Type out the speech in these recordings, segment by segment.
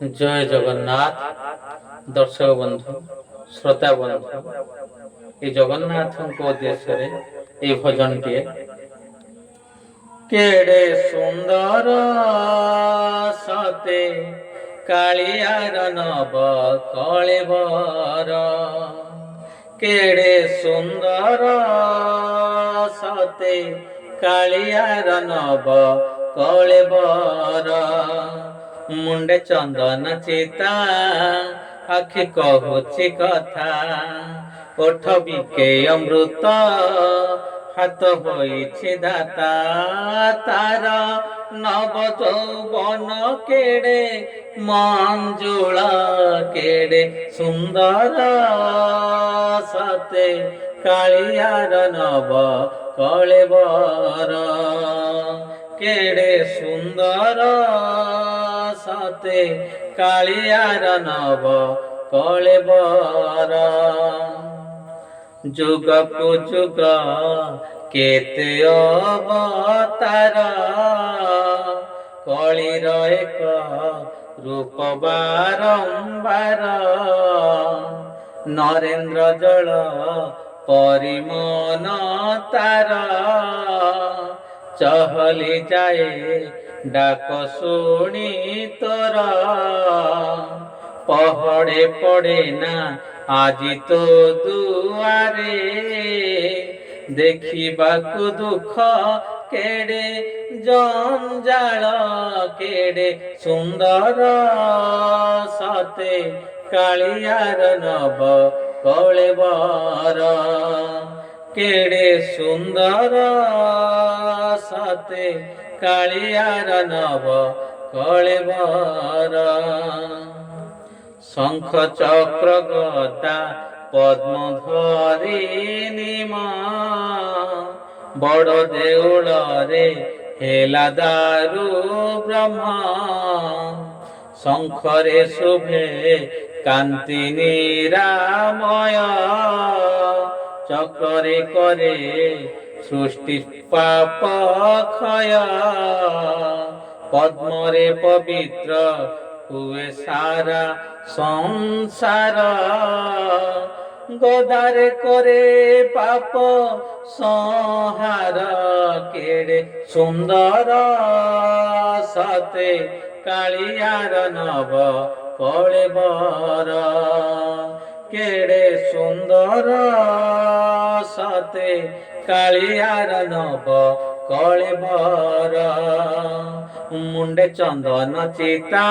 जय जगन्नाथ दर्शक बंधु श्रोता बंधु ये जगन्नाथ उद्देश्य ये भजन टे केड़े सुंदर सते कालियार नब कलेबर केड़े सुंदर सते कालियार नब कलेबर मुंडे चंदन चिता आखि कहूची कथा ओठ बिके अमृत हाथ होइछि दाता तार नव यौवन केड़े मंजुळ केड़े सुंदर सते कालियार नव कलेबर केड़े सुंदर सते कालियार नव कलेबर जुग को जुग केते अवतार कलिर एक रूप बारंबार नरेंद्र जल परिमन तार चहली जाए डाक शुणी तोर पहड़े पड़े ना आजी तो दुआरे देखिबाकु दुख केड़े जंजाल केड़े सुंदर सते कालियार नव कलेबर केड़े सुंदर सते कालियार नव कलेबर शंख चक्र गदा पद्म धरिणी बड़ देउल रे हेला दारु ब्रह्म शंखरे शुभे कांति निरामय चक्रे करे सृष्टि पाप क्षय पद्मरे पवित्र हुए सारा संसार गदारे करे पाप संहार केड़े सुंदर सते कालियार नव कलेबर केड़े सुंदर सते कालियार नव कलेबर मुंडे चंदन चिता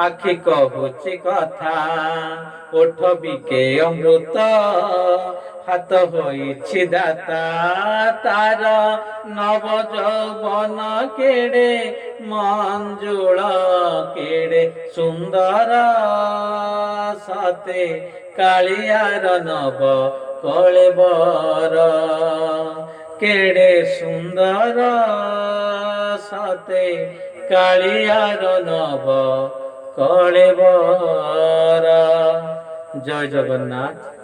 आखि कहूची कथा ओठ बिके अमृत हाथ होइछि दाता तार नव यौवन केड़े मंजुळ केड़े सुंदर सते कालियार नव कलेबर केड़े सुंदर सते कालियार नव कलेबर। जय जगन्नाथ।